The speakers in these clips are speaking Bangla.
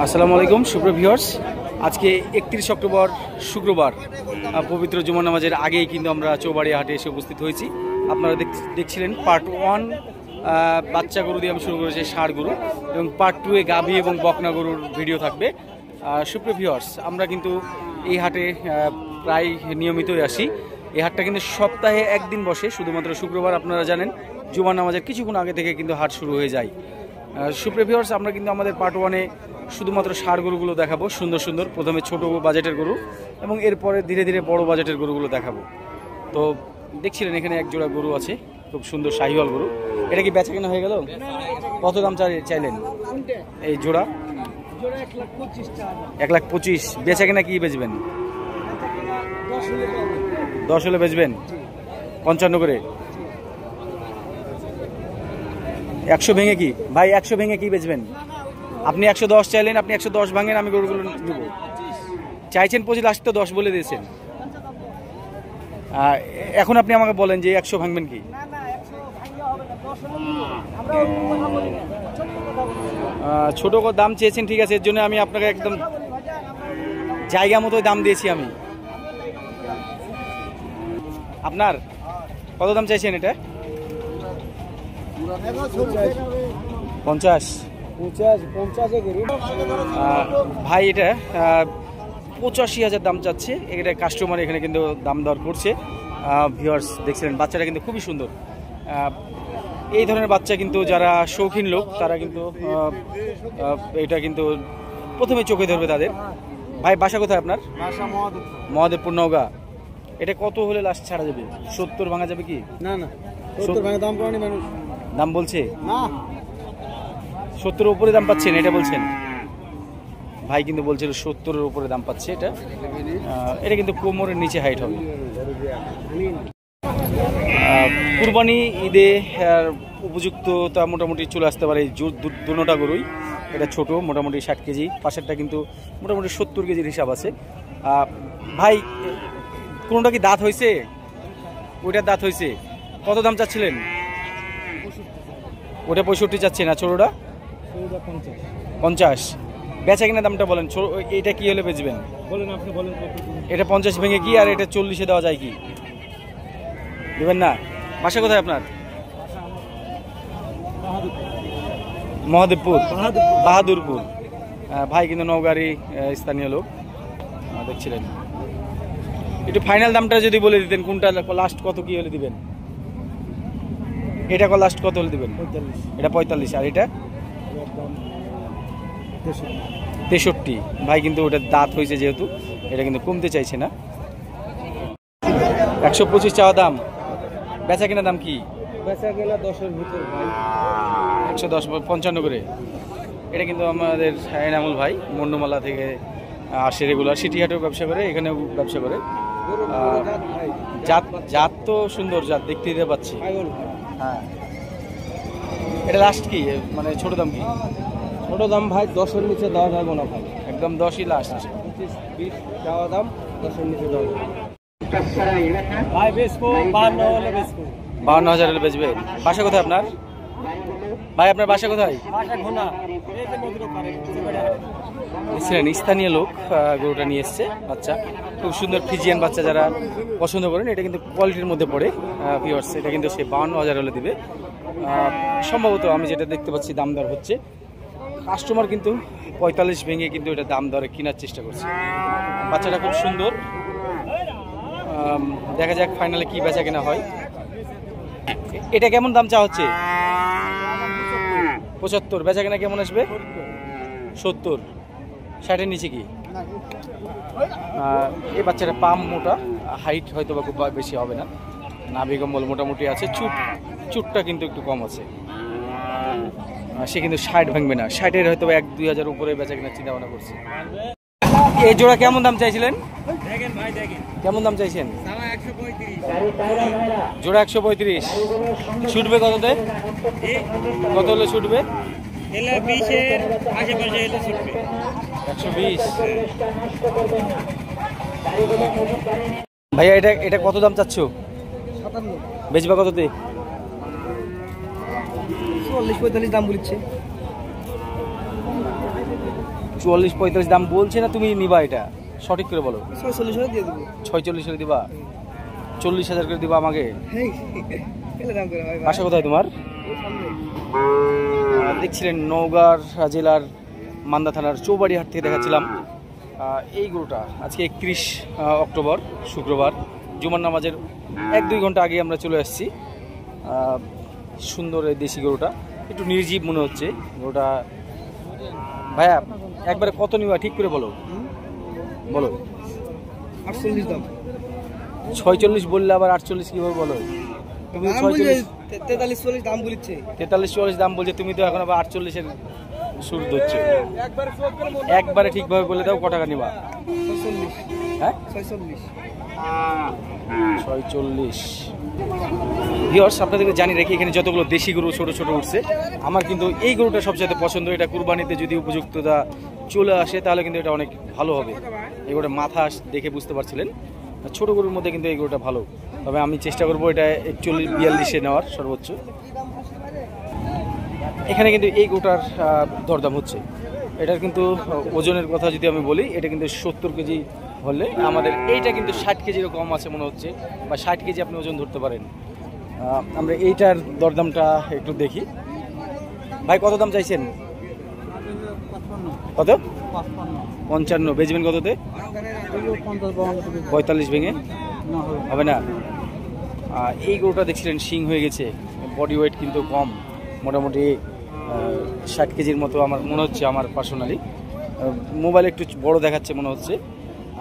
আসসালামু আলাইকুম সুপ্রিয় ভিউয়ার্স, আজকে 31 অক্টোবর শুক্রবার পবিত্র জুমা নামাজের আগেই কিন্তু আমরা চৌবাড়িয়া হাটে এসে উপস্থিত হয়েছি। আপনারা দেখছিলেন পার্ট 1 বাচ্চা গরু দিয়ে আমি শুরু করেছি, ষাঁড় গরু, এবং পার্ট 2-এ গাভী এবং বকনা গরুর ভিডিও থাকবে। সুপ্রিয় ভিউয়ার্স, আমরা কিন্তু এই হাটে প্রায় নিয়মিতই আসি। এই হাটটা কিন্তু সপ্তাহে একদিন বসে, শুধুমাত্র শুক্রবার। আপনারা জানেন জুমা নামাজের কিছুক্ষণ আগে থেকে কিন্তু হাট শুরু হয়ে যায়। সুপ্রিয় ভিউয়ার্স, আমরা কিন্তু আমাদের পার্ট 1-এ শুধুমাত্র ষাঁড় গরুগুলো দেখাবো, সুন্দর সুন্দর। প্রথমে ছোট বাজেটের গরু এবং এরপরে ধীরে ধীরে বড় বাজেটের গরুগুলো দেখাবো। তো দেখছিলেন এখানে এক জোড়া গরু আছে, খুব সুন্দর শাহিওয়াল গরু। এটা কি বেচা কেনা হয়ে গেল? কত দাম চাইলেন এই জোড়া? 1,25,000। বেচা কেনা কি বেচবেন? 10 হলে বেচবেন? 55 করে? 100 ভেঙে কি ভাই? 100 ভেঙে কি বেচবেন? আপনি 110 চাইলেন, আপনি 110 ভাঙেন, আমি গরুগুলো দেবো। চাইছেন 25, লাস্ট তো 10 বলে দিয়েছেন। এখন আপনি আমাকে বলেন যে 100 ভাঙবেন কি? ছোট দাম চেয়েছেন, ঠিক আছে, এর জন্য আমি আপনাকে একদম জায়গা মতো দাম দিয়েছি। আমি আপনার কত দাম চাইছেন এটা? 50 ভাই, এটা 85,000 দাম চাচ্ছে। এটা কাস্টমার এখানে কিন্তু দাম দর করছে। ভিউয়ার্স দেখছিলেন, বাচ্চাটা কিন্তু খুবই সুন্দর। এই ধরনের বাচ্চা কিন্তু যারা শৌখিন লোক তারা কিন্তু এটা কিন্তু প্রথমে চোখে ধরবে তাদের। ভাই বাসা কোথায় আপনার? মহাদেবপুর, নওগাঁ। এটা কত হলে লাস্ট ছাড়া যাবে? 70 ভাঙা যাবে কি? না না, 70 ভাঙা দাম করেনি মানুষ। দাম বলছে না, 70-এর উপরে দাম পাচ্ছেন এটা বলছেন? ভাই কিন্তু বলছিল 70-এর উপরে দাম পাচ্ছে। এটা কিন্তু কোমরের নিচে হাইট হবে। কুরবানি ঈদে উপযুক্ততা মোটামুটি চলে আসতে পারে দুটোটা গরুই। এটা ছোট, মোটামুটি 60 কেজি। পাশেরটা কিন্তু মোটামুটি 70 কেজির হিসাব আছে। ভাই কোনটা কি দাঁত হয়েছে? ওইটার দাঁত হয়েছে। কত দাম চাচ্ছিলেন? ওটা 65 চাচ্ছে না, ছোটটা 50। বেচা কিনা দামটা বলেন। এটা কি হলে বেচবেন বলেন, আপনি বলেন। এটা 50 ভেঙে কি, আর এটা 40-এ দেওয়া যায় কি? দেবেন না? বাসা কোথায় আপনার? মহাদেবপুর, বাহাদুরপুর। ভাই কিন্তু নওগাঁরই স্থানীয় লোক, দেখছিলেন। একটু ফাইনাল দামটা যদি বলে দিতেন, কোনটা লাস্ট কত কি হলে দিবেন? এটা লাস্ট কত হলে দিবেন? 45। এটা 45, আর এটা 63। ভাই কিন্তু ওটা দাঁত হয়েছে যেহেতু, এটা কিন্তু কমতে চাইছে না। 125 চাওয়া দাম। বেচা কেনা দাম কি? বেচা কেনা 10-এর ভিতর ভাই। 110, 55 করে। এটা কিন্তু আমাদের এনামুল ভাই মন্ডুমালা থেকে আসে, রেগুলার সিটি হাটেও ব্যবসা করে, এখানেও ব্যবসা করে। জাত তো সুন্দর জাত, দেখতে দিতে পাচ্ছি। হ্যাঁ, এটা লাস্ট কি মানে ছোট দাম কি? ছোট দাম ভাই 10-এর নিচে দেওয়া যাবে না ভাই। একদম 10-ই লাস্ট। 25-20 চাওয়া দাম, 10-এর নিচে দেওয়া যাবে ভাই। বেচবো 52 হলে বেচবো। 52,000 হলে বেচবে। বাসা কোথায় আপনার? ভাই আপনার বাসা কোথায়? স্থানীয় লোক গরুটা নিয়ে এসছে। বাচ্চা খুব সুন্দর ফিজিয়ান বাচ্চা, যারা পছন্দ করেন। এটা কিন্তু কোয়ালিটির মধ্যে পড়ে ভিউয়ার্স। এটা কিন্তু সে 52,000 হলে দিবে সম্ভবত। আমি যেটা দেখতে পাচ্ছি দাম দর হচ্ছে, কাস্টমার কিন্তু 45 ভেঙে কিন্তু এটা দাম দরে কেনার চেষ্টা করছে। বাচ্চাটা খুব সুন্দর। দেখা যাক ফাইনালে কি বেচা কেনা হয়। এটা কেমন দাম চা হচ্ছে? 75। বেচা কেনা কেমন আসবে? 70। 60-এর নিচে কি? এই বাচ্চাটা পাম মোটা, হাইট হয়তো বা খুব বেশি হবে না। নাভি কম্বল মোটামুটি আছে। চুটটা কিন্তু একটু কম আছে। সে কিন্তু 60 ভাঙবে না। 60-এর হয়তো 1-2 হাজার উপরে বেচা কেনার চিন্তা ভাবনা করছে। এই জোড়া কেমন দাম চাইছিলেন? কেমন দাম চাইছেন? জোড়া 135। ছুটবে কততে? কত হলে ছুটবে? 120। ভাইয়া এটা কত দাম চাচ্ছ? 57। বেচবা কততে? 40-45 দাম বলছে। 44-45 দাম বলছে না, তুমি নিবা এটা সঠিক করে বলো। 46 হলে দিয়ে দেব। 46 হলে দিবা? 40,000 করে দিবা আমাকে? এলে দাম করে ভাই। বাসা কোথায় তোমার? দেখছিলেন নওগাঁ জেলার মান্দা থানার চৌবাড়িহাট থেকে দেখাচ্ছিলাম এই গরুটা। আজকে 31 অক্টোবর শুক্রবার, জুমার নামাজের 1-2 ঘন্টা আগে আমরা চলে আসছি। সুন্দর এই দেশি গরুটা, একটু নির্জীব মনে হচ্ছে গরুটা। ভাইয়া একবারে কত নিবা ঠিক করে বলো, বলো। 48 দাম। 46 বললে আবার 48 কিভাবে বলো? তুমি 43-44 দাম বলছে। 43-44 দাম বলছে, তুমি তো এখন আবার 48-এর সুর ধরছো। একবারে ঠিকভাবে বলে দাও, ক টাকা নিবা? 46। হ্যাঁ 46। 46। ভিউয়ার্স, আপনাদেরকে জানি রেখে এখানে যতগুলো দেশি গরু ছোট ছোট উঠছে, আমার কিন্তু এই গরুটা সবচেয়ে পছন্দ। এটা কুরবানিতে যদি উপযুক্ততা চলে আসে তাহলে কিন্তু এটা অনেক ভালো হবে। এই গরুটা মাথা দেখে বুঝতে পারছিলেন, ছোট গরুর মধ্যে কিন্তু এই গরুটা ভালো। তবে আমি চেষ্টা করবো এটা 41-42-এ নেওয়ার সর্বোচ্চ। এখানে কিন্তু এই গরুটার দরদাম হচ্ছে। এটার কিন্তু ওজনের কথা যদি আমি বলি, এটা কিন্তু 70 কেজি হলে আমাদের এইটা কিন্তু 60 কেজিরও কম আছে মনে হচ্ছে, বা 60 কেজি আপনি ওজন ধরতে পারেন। আমরা এইটার দরদামটা একটু দেখি। ভাই কত দাম চাইছেন? কত? 55। বেচবেন কততে? 45 ভেঙে হবে না? এই গরুটা দেখছিলেন শিং হয়ে গেছে, বডি ওয়েট কিন্তু কম, মোটামুটি 60 কেজির মতো আমার মনে হচ্ছে। আমার পার্সোনালি মোবাইল একটু বড় দেখাচ্ছে মনে হচ্ছে,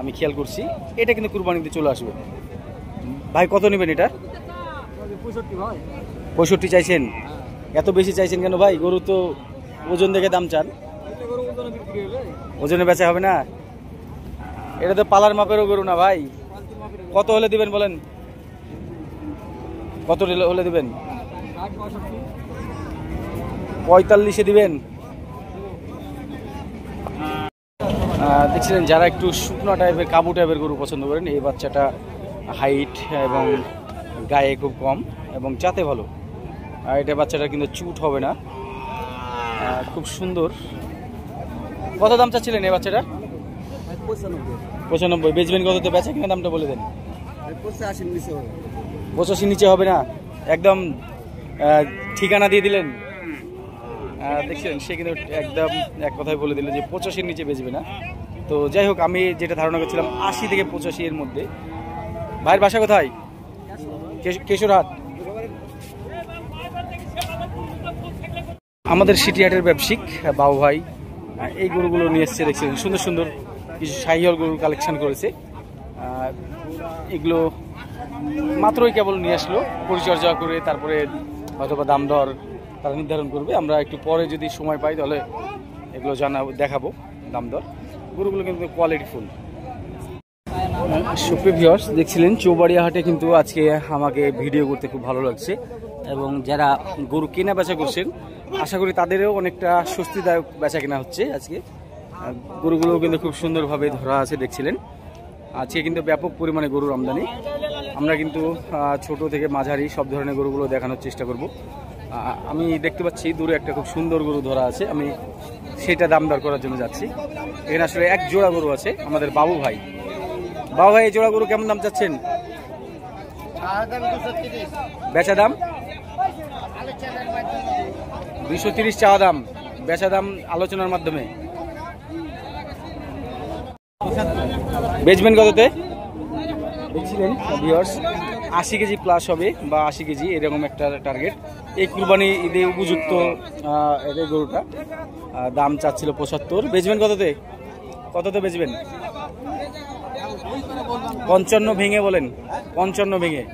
আমি খেয়াল করছি। এটা কিন্তু কুরবানিতে চলে আসবে। ভাই কত নেবেন এটা? 65 চাইছেন? এত বেশি চাইছেন কেন ভাই? গরু তো ওজন দেখে দাম চান, ওজনে বেচা হবে না। এটা তো পালার মাপেরও গরু না ভাই। কত হলে দিবেন বলেন? কত হলে দিবেন? 45-এ দিবেন? দেখছিলেন যারা একটু শুকনো টাইপের কাবু টাইপের গরু পছন্দ করেন, এই বাচ্চাটা হাইট এবং গায়ে খুব কম এবং জাতে ভালো। এটা বাচ্চাটা কিন্তু চুট হবে না, খুব সুন্দর। কত দাম চাচ্ছিলেন এই বাচ্চাটা? 95। বেচবেন কততে? বেচা কিনা দামটা বলে দেন। 85 নিচে হবে না? একদম ঠিকানা দিয়ে দিলেন। দেখছিলেন সে কিন্তু একদম এক কথায় বলে দিল যে 85-এর নিচে বেচবে না। তো যাই হোক, আমি যেটা ধারণা করছিলাম 80 থেকে 85 এর মধ্যে। ভাইয়ের বাসা কোথায়? কেশরহাট। আমাদের সিটিহাটের ব্যবসায়িক বাবু ভাই এই গরুগুলো নিয়ে এসছে। দেখছিলেন সুন্দর সুন্দর কিছু শাহিওয়াল গরু কালেকশন করেছে। এগুলো মাত্রই কেবল নিয়ে আসলো, পরিচর্যা করে তারপরে হয়তোবা দাম দর তারা নির্ধারণ করবে। আমরা একটু পরে যদি সময় পাই তাহলে এগুলো দেখাবো দাম দর। গরুগুলো কিন্তু কোয়ালিটিফুল। সুপ্রিয় ভিউয়ার্স, দেখছিলেন চৌবাড়িয়া হাটে কিন্তু আজকে আমাকে ভিডিও করতে খুব ভালো লাগছে, এবং যারা গরু কেনা বেচা করছেন আশা করি তাদেরও অনেকটা স্বস্তিদায়ক বেচা কেনা হচ্ছে। আজকে গরুগুলো কিন্তু খুব সুন্দরভাবে ধরা আছে। দেখছিলেন আজকে কিন্তু ব্যাপক পরিমাণে গরুর আমদানি। আমরা কিন্তু ছোট থেকে মাঝারি সব ধরনের গরুগুলো দেখানোর চেষ্টা করব। আমি দেখতে পাচ্ছি দূরে একটা খুব সুন্দর গরু ধরা আছে, আমি সেটা দাম দর করার জন্য যাচ্ছি। এখানে আসলে এক জোড়া গরু আছে আমাদের বাবু ভাই। বাবু ভাই, এই জোড়া গরু কেমন দাম চাচ্ছেন? বেচা দাম 230 চাওয়া দাম, বেচা দাম আলোচনার মাধ্যমে। বেচবেন কততে? দেখছিলেন ভিউয়ার্স 80 কেজি প্লাস হবে বা 80 কেজি এরকম একটা টার্গেট। এই কুরবানি ঈদে উপযুক্ত এই গরুটা। দাম চাচ্ছিল 75। বেচবেন কততে? কততে বেচবেন? 55 ভেঙে বলেন। 55 ভেঙে?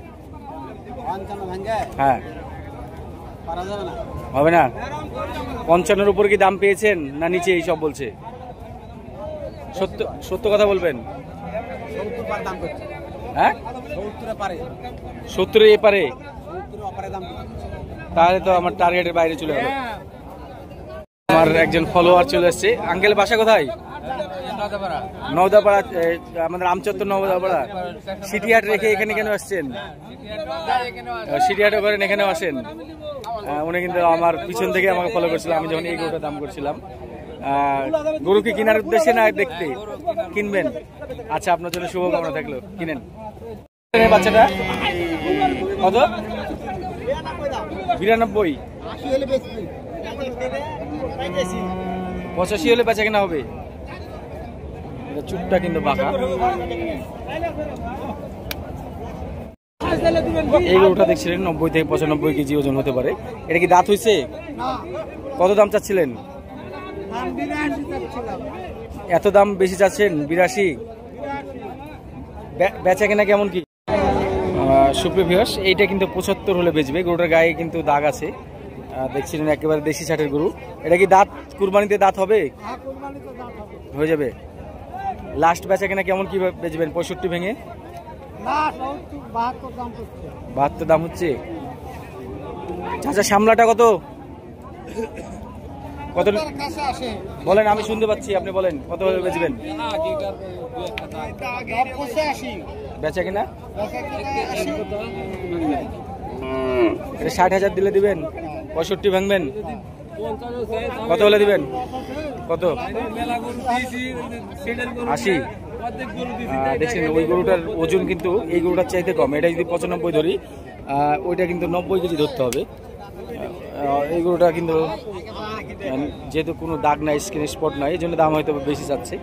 হ্যাঁ, হবে না? 55-এর উপর কি দাম পেয়েছেন না নিচে এই সব বলছে? সত্য সত্য কথা বলবেন। হ্যাঁ, 70-এর এপারে? তাহলে তো আমার টার্গেটের বাইরে চলে গেল। আমার একজন ফলোয়ার চলে আসছে। আঙ্কেল বাসা কোথায়? নওদাপাড়া, আমাদের আমচত্বর নওদাপাড়া। সিটিহাট রেখে এখানে কেন আসছেন? সিটিহাটে করেন, এখানেও আসেন? উনি কিন্তু আমার পিছন থেকে আমাকে ফলো করছিল আমি যখন এই গরুটা দাম করছিলাম। গরু কি কেনার উদ্দেশ্যে না দেখতে কিনবেন? আচ্ছা, আপনার জন্য শুভকামনা থাকলো, কিনেন। বাচ্চাটা কত? 92। 85 হলে বেচা কেনা হবে। চুপটা কিন্তু বাঁকা। এই গরুটা দেখছিলেন 90 থেকে 95 কেজি ওজন হতে পারে। এটা কি দাঁত হয়েছে? কত দাম চাচ্ছিলেন? এত দাম বেশি চাচ্ছেন? 82। বেচা কেনা কেমন কি? সুপ্রিয় ভিউয়ার্স, এইটা কিন্তু 75 হলে বেচবে। গরুটার গায়ে কিন্তু দাগ আছে, দেখছিলেন, একেবারে দেশি ছাটের গরু। এটা কি দাঁত, কুরবানিতে দাঁত হবে? হয়ে যাবে। লাস্ট বেচা কেনা কেমন কি বেচবেন? 65 ভেঙে 72 দাম হচ্ছে। আচ্ছা, সামলাটা কত কত বলেন? আমি শুনতে পাচ্ছি, আপনি বলেন কত হলে বেচবেন? বেচা কিনা এটা 60,000 দিলে দিবেন? 65 ভাঙবেন? কত হলে দিবেন? কত? 80। দেখছেন, ওই গরুটার ওজন কিন্তু এই গরুটার চাইতে কম। এটা যদি 95 ধরি, ওইটা কিন্তু 90 কেজি ধরতে হবে। এই গরুটা কিন্তু যেহেতু কোনো দাগ নাই, স্কিন স্পট নাই, এই জন্য দাম হয়তো বেশি যাচ্ছে।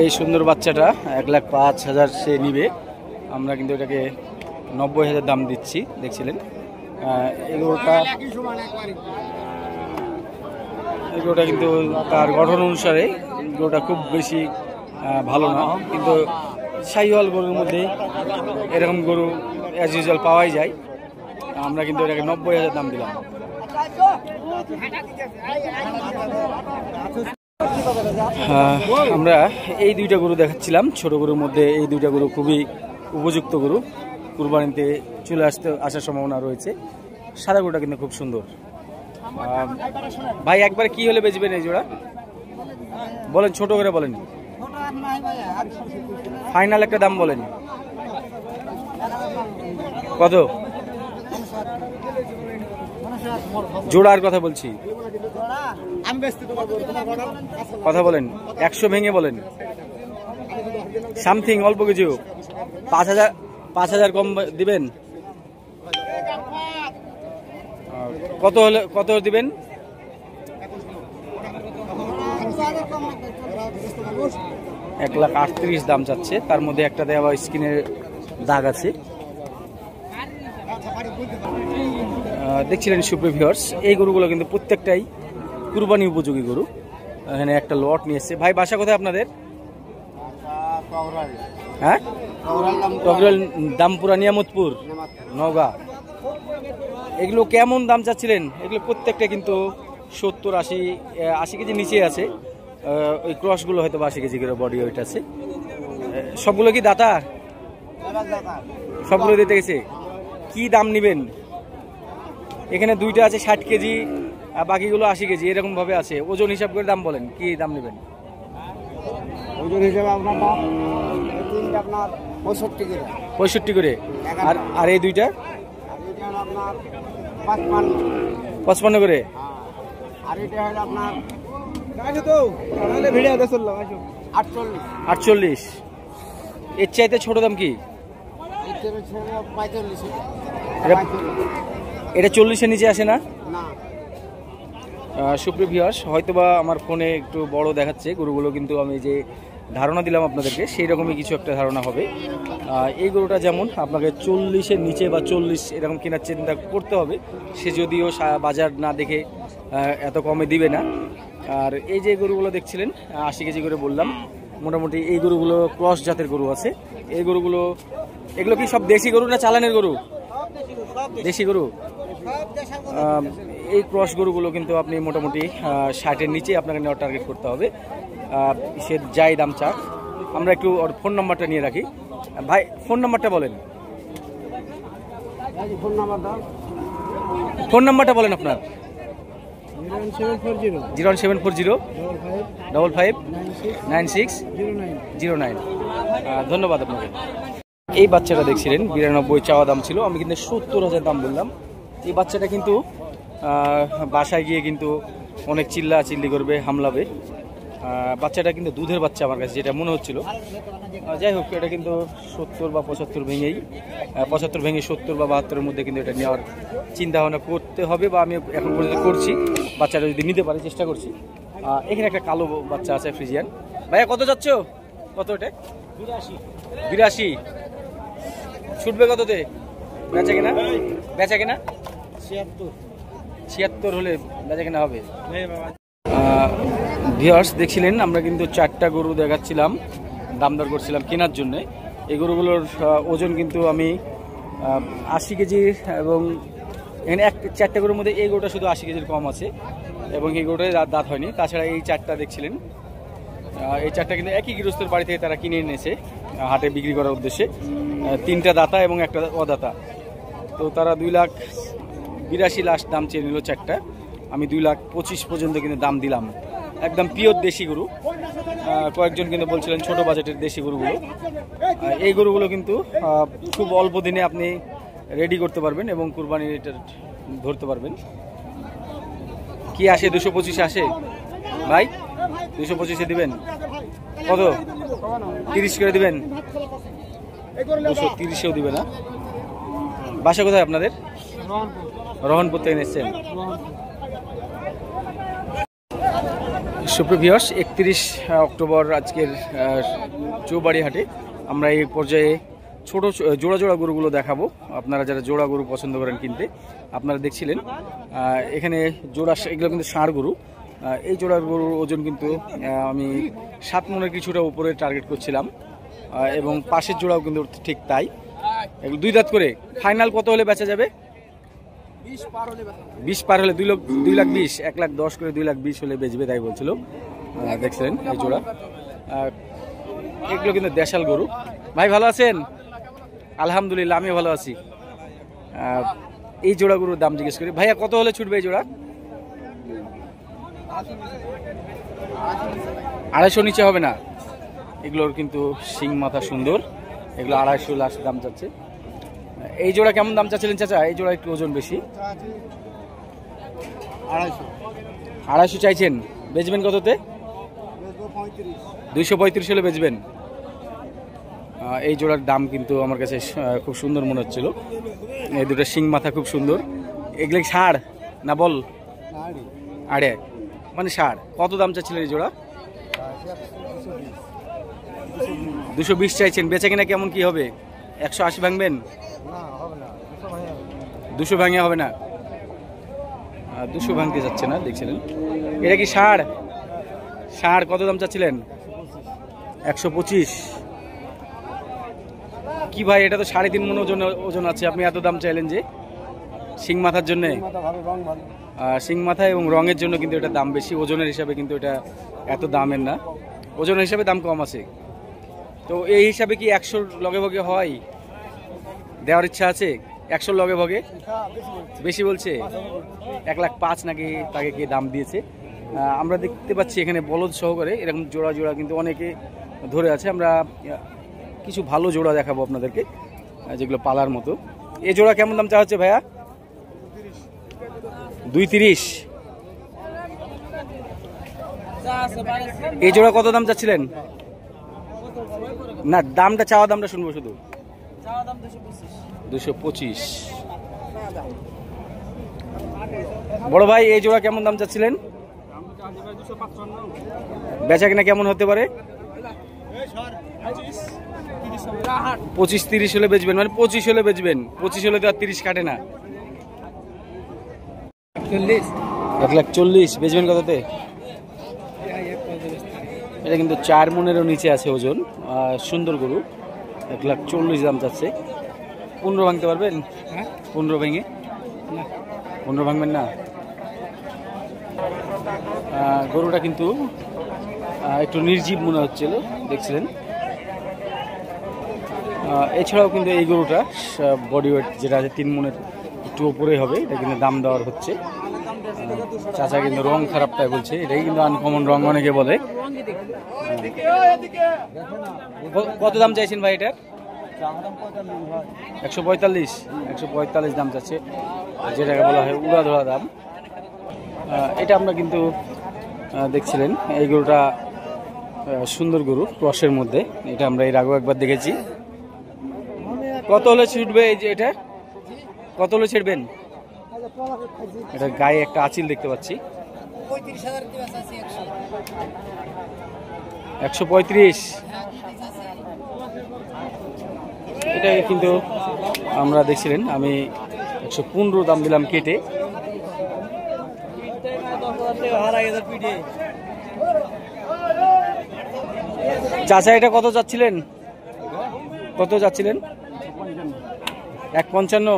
এই সুন্দর বাচ্চাটা 1,05,000 সে নিবে। আমরা কিন্তু এটাকে 90,000 দাম দিচ্ছি, দেখছিলেন। এই গরুটা কিন্তু তার গঠন অনুসারে গরুটা খুব বেশি ভালো না, কিন্তু শাহিওয়াল গরুর মধ্যে এরকম গরু অ্যাজ ইউজুয়াল পাওয়াই যায়। আমরা কিন্তু এটাকে 90,000 দাম দিলাম। আমরা এই দুইটা গরু দেখাচ্ছিলাম ছোট গরুর মধ্যে। এই দুইটা গরু খুবই উপযুক্ত গরু, কুরবানিতে চলে আসার সম্ভাবনা রয়েছে। সাদা গরুটা কিন্তু খুব সুন্দর। ভাই, একবারে কি হলে বেচবেন এই জোড়া? বলেন, ছোট করে বলেন, ফাইনাল একটা দাম বলেন। কত? জোড়ার কথা বলছি, কথা বলেন। 100 ভেঙে বলেন, সামথিং, অল্প কিছু। 5,000 কম দিবেন? কত হলে, কত দিবেন? 1,38,000 দাম চাচ্ছে। তার মধ্যে একটা দেওয়া স্কিনের দাগ আছে। দেখছিলেন সুপ্রিয় ভিউয়ার্স, এই গরুগুলো কিন্তু প্রত্যেকটাই কুরবানি উপযোগী গরু। এখানে একটা লট নিয়ে এসছে। ভাই, বাসা কোথায় আপনাদের? হ্যাঁ, টগরাল, দামপুরা, নিয়ামতপুর, নওগাঁ। এগুলো কেমন দাম চাচ্ছিলেন? এগুলো প্রত্যেকটা কিন্তু 70-80 কেজি নিচে আছে। ওই ক্রসগুলো হয়তো 80 কেজি করে বডি ওয়েট আছে। সবগুলো কি দাতা? সবগুলো দিতে গেছে। কি দাম নেবেন? এখানে দুইটা আছে 60 কেজি, বাকিগুলো 80 কেজি, এরকম ভাবে আছে। ওজন হিসাব করে দাম বলেন, কি দাম নেবেন? ওজন হিসাবে আপনার 65 করে। আর এই দুইটা 55 করে। আর এটা হলো আপনার 48। এর চাইতে ছোট দাম কি? এটা 40-এর নিচে আসে না? সুপ্রিয় ভিউয়ার্স, হয়তোবা আমার ফোনে একটু বড় দেখাচ্ছে গরুগুলো, কিন্তু আমি যে ধারণা দিলাম আপনাদেরকে সেই রকমই কিছু একটা ধারণা হবে। এই গরুটা যেমন আপনাকে 40-এর নিচে বা 40 এরকম কেনার চিন্তা করতে হবে। সে যদিও বাজার না দেখে এত কমে দিবে না। আর এই যে গরুগুলো দেখছিলেন 80 কেজি করে বললাম, মোটামুটি এই গরুগুলো ক্রস জাতের গরু আছে। এই গরুগুলো, এগুলো কি সব দেশি গরু না চালানের গরু? দেশি গরু। এই ক্রস গরুগুলো কিন্তু আপনি মোটামুটি 60-এর নিচে আপনাকে নেওয়ার টার্গেট করতে হবে। সে যাই দাম চাক। আমরা একটু ওর ফোন নাম্বারটা নিয়ে রাখি। ভাই, ফোন নাম্বারটা বলেন। ফোন নাম্বারটা বলেন আপনার। 01740 559609। ধন্যবাদ আপনাকে। এই বাচ্চাটা দেখছিলেন 92 চাওয়া দাম ছিল, আমি কিন্তু 70,000 দাম বললাম। এই বাচ্চাটা কিন্তু বাসায় গিয়ে কিন্তু অনেক চিল্লা চিল্লি করবে, হামলাবে। বাচ্চাটা কিন্তু দুধের বাচ্চা আমার কাছে যেটা মনে হচ্ছিল। যাই হোক, এটা কিন্তু 70 বা 75 ভেঙেই 75 ভেঙে 70 বা 72-এর মধ্যে কিন্তু এটা নেওয়ার চিন্তা ভাবনা করতে হবে, বা আমি এখন পর্যন্ত করছি। বাচ্চাটা যদি নিতে পারি চেষ্টা করছি। এখানে একটা কালো বাচ্চা আছে ফ্রিজিয়ান। ভাইয়া কত যাচ্ছ? কত এটা? 82। ছুটবে কততে? বেচা কিনা? বেচা কিনা 76 হলে বেচা কিনা হবে। ভিউয়ার্স দেখছিলেন, আমরা কিন্তু 4টা গরু দেখাচ্ছিলাম, দাম দর করছিলাম কেনার জন্য। এই গরুগুলোর ওজন কিন্তু আমি 80 কেজি, এবং এখানে 4টা গরুর মধ্যে এই গরুটা শুধু 80 কেজির কম আছে, এবং এই গরুটায় দাঁত হয়নি। তাছাড়া এই 4টা দেখছিলেন, এই 4টা কিন্তু একই গৃহস্থের বাড়ি থেকে তারা কিনে এনেছে হাটে বিক্রি করার উদ্দেশ্যে। 3টা দাতা এবং একটা অদাতা। তো তারা 2,82,000 লাস্ট দাম চেয়ে নিল 4টা। আমি 2,25,000 পর্যন্ত কিন্তু দাম দিলাম। একদম পিওর দেশি গরু। কয়েকজন কিন্তু বলছিলেন ছোট বাজেটের দেশি গরুগুলো। এই গরুগুলো কিন্তু খুব অল্প দিনে আপনি রেডি করতে পারবেন এবং কুরবানি এটা ধরতে পারবেন। কি আসে? 225 আসে ভাই? 225-এ দিবেন? কত? 30 করে দিবেন? 230-এও দিবে না? বাসা কোথায় আপনাদের? রহনপুর থেকে এসেছেন। সুপ্রিয় ভিউয়ার্স, 31 অক্টোবর আজকের চৌবাড়ি হাটে আমরা এই পর্যায়ে ছোট জোড়া জোড়া গরুগুলো দেখাবো। আপনারা যারা জোড়া গরু পছন্দ করেন কিনতে, আপনারা দেখছিলেন এখানে জোড়া, এগুলো কিন্তু ষাঁড় গরু। এই জোড়া গরুর ওজন কিন্তু আমি 7 মনের কিছুটা উপরে টার্গেট করছিলাম, এবং পাশের জোড়াও কিন্তু ঠিক তাই। এগুলো 2 দাঁত করে। ফাইনাল কত হলে বেচা যাবে? 20 পার হলে 2,20,000, 1,10,000 করে 2,20,000 হলে বেচবে, তাই বলছিল। দেখছিলেন এই জোড়া। এগুলো কিন্তু দেশাল গরু। ভাই ভালো আছেন? আলহামদুলিল্লাহ, আমি ভালো আছি। এই জোড়া গরুর দাম জিজ্ঞেস করি। ভাইয়া কত হলে ছুটবে এই জোড়া? 250 নিচে হবে না? এগুলোর কিন্তু শিং মাথা সুন্দর। এগুলো 250 লাস্ট দাম যাচ্ছে। এই জোড়া কেমন দাম চাচ্ছিলেন চাচা? এই জোড়া একটু ওজন বেশি। 250 চাইছেন। বেচবেন কততে? 235 হলে বেচবেন। এই জোড়ার দাম কিন্তু আমার কাছে খুব সুন্দর মনে হচ্ছিল। এই দুটো শিং মাথা খুব সুন্দর। এগুলো ষাঁড় না বল? আড়ে মানে ষাঁড়। কত দাম চাচ্ছিলেন এই জোড়া? 220 চাইছেন। বেচা কিনা কেমন কি হবে? 180 ভাঙবেন? 200 ভাঙে হবে না? 200 ভাঙতে যাচ্ছে না, দেখছিলেন। এটা কি ষাঁড়? ষাঁড় কত দাম চাচ্ছিলেন? 125। কি ভাই, এটা তো 3.5 মন ওজন আছে, আপনি এত দাম চাইলেন যে? শিং মাথার জন্য? শিং মাথা এবং রঙের জন্য কিন্তু এটা দাম বেশি। ওজনের হিসাবে কিন্তু এটা এত দামের না, ওজনের হিসাবে দাম কম আছে। তো এই হিসাবে কি 100 লগে ভগে হয়? দেওয়ার ইচ্ছা আছে? 100 লগে ভগে বেশি বলছে। 1,05,000 নাকি তাকে কে দাম দিয়েছে। আমরা দেখতে পাচ্ছি এখানে বলদ সহকারে এরকম জোড়া জোড়া কিন্তু অনেকে ধরে আছে। আমরা কিছু ভালো জোড়া দেখাবো আপনাদেরকে, যেগুলো পালার মতো। এই জোড়া কেমন দাম চাওয়া হচ্ছে ভাইয়া? 230। এই জোড়া কত দাম চাচ্ছিলেন? না, দামটা চাওয়া দামটা শুনবো শুধু। 225। বড় ভাই, এই জোড়া কেমন দাম চাচ্ছিলেন? বেচা কিনা কেমন হতে পারে? 25-30 হলে বেচবেন? মানে 25 হলে বেচবেন? 25 হলে তো আর 30 কাটে না। 1,40,000 বেচবেন কততে? এটা কিন্তু 4 মনেরও নিচে আছে ওজন। সুন্দর গরু। 1,40,000 দাম চাচ্ছে। 15 ভাঙতে পারবেন? 15 ভেঙে? 15 ভাঙবেন না? গরুটা কিন্তু একটু নির্জীব মনে হচ্ছিল, দেখছিলেন। এছাড়াও কিন্তু এই গরুটা বডি ওয়েট যেটা আছে 3 মনের একটু উপরে হবে, এটা কিন্তু দাম দেওয়ার হচ্ছে। চাচা কিন্তু রং খারাপ তাই বলছে। এটাই কিন্তু আনকমন রং অনেকে বলে। কত দাম চাইছেন ভাই এটার? 145 দাম চাচ্ছে, যেটাকে বলা হয় উড়া ধরা দাম। এটা আমরা কিন্তু দেখছিলেন এই গরুটা সুন্দর গরু ক্রসের মধ্যে, এটা আমরা এর আগেও একবার দেখেছি। কত হলে ছুটবে এই যে এটা, কত হলে ছেড়বেন? এটা গায়ে একটা আঁচিল দেখতে পাচ্ছি, 135। এটা কিন্তু আমরা দেখছিলেন আমি 115 দাম দিলাম কেটে। চাচা এটা কত যাচ্ছিলেন, কত যাচ্ছিলেন? 155।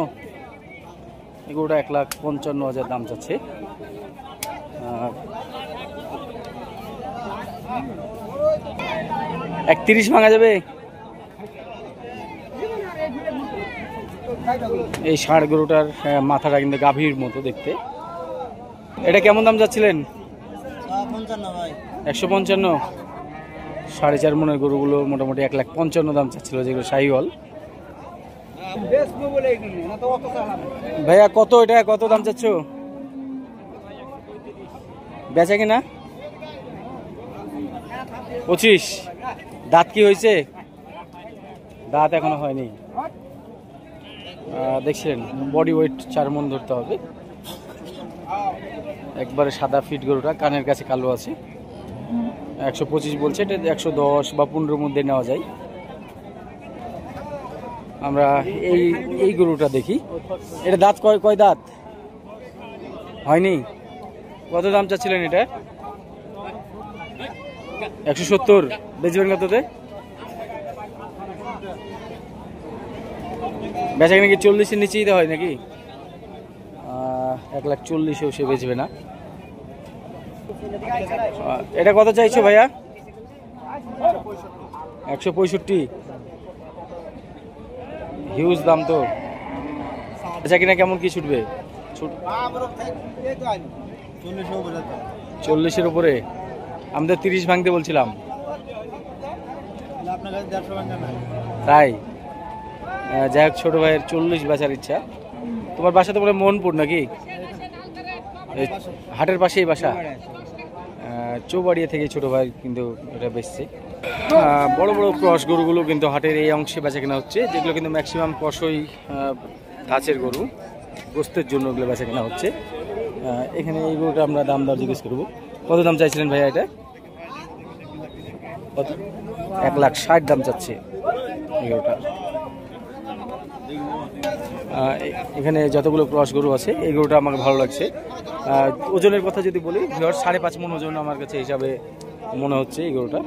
এগুলোটা 1,55,000 দাম যাচ্ছে। 31 ভাঙা যাবে? এই ষাঁড় গরুটার মাথাটা কিন্তু গাভীর মতো দেখতে। এটা কেমন দাম যাচ্ছিলেন? 155। 4.5 মনের গরুগুলো মোটামুটি 1,55,000 দাম চাচ্ছিল, যেগুলো শাহিওয়াল। ভাইয়া কত এটা, কত দাম চাচ্ছ? বেচা কিনা 25। দাঁত কি হয়েছে? দাঁত এখনো হয়নি। দেখছিলেন বডি ওয়েট 4 মণ ধরতে হবে। একবারে সাদা ফিট গরুটা, কানের কাছে কালো আছে। 125 বলছে, এটা 110 বা 15 মধ্যে নেওয়া যায়। আমরা এই গরুটা দেখি। এটা দাঁত কয় দাঁত হয়নি? কত দাম চাচ্ছিলেন এটা? 170। বেচবেন কততে? বেচা নাকি 40-এর নিচেই হয় নাকি? 1,40,000-এও সে বেচবে না। এটা কত চাইছো ভাইয়া? 165। হিউজ দাম তো। বেচা কিনা কেমন কি ছুটবে? 40-এর উপরে? আমি তো 30 ভাঙতে বলছিলাম। তাই যাই হোক, ছোট ভাইয়ের 40 বেচার ইচ্ছা। তোমার বাসা তো বলে মোহনপুর নাকি? হাটের পাশেই বাসা। চৌবাড়িয়া থেকে ছোট ভাই কিন্তু এটা বেচছে। বড় বড় ক্রস গরুগুলো কিন্তু হাটের এই অংশে বেচা কেনা হচ্ছে, যেগুলো কিন্তু ম্যাক্সিমাম ক্রসই ধাঁচের গরু, গোস্তের জন্য ওগুলো বেচা কেনা হচ্ছে। এখানে এই গরুটা আমরা দাম দর জিজ্ঞেস করবো। কত দাম চাইছিলেন ভাইয়া এটা? কত? 1,60,000 দাম চাচ্ছে এই গরুটা। এখানে যতগুলো ক্রস গরু আছে এই গরুটা আমাকে ভালো লাগছে। ওজনের কথা যদি বলি, 5.5 মণ ওজন আমার কাছে হিসাবে মনে হচ্ছে এই গরুটা।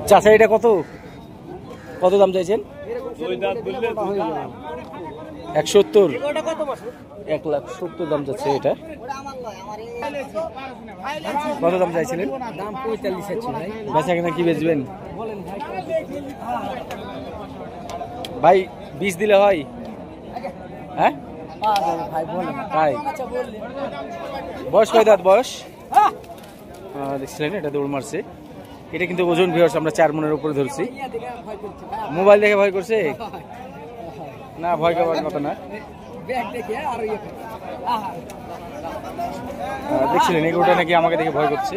চাচা এটা কত, কত দাম চাইছেন? 170। 1,70,000 দাম যাচ্ছে এটা। কত দাম চাইছিলেন? দাম 45 ভাই। বেচা কিনা কি বেচবেন ভাই? 20 দিলে হয়? হ্যাঁ তাই। বয়স কয় দাঁত বয়স? দেখছিলেন এটা দৌড় মারছে। এটা কিন্তু ওজন ভিউয়ার্স আমরা 4 মণের উপরে ধরছি। মোবাইল দেখে ভয় করছে না? ভয় পাওয়ার কথা না। দেখছিলেন এগুলোটা নাকি আমাকে দেখে ভয় করছে।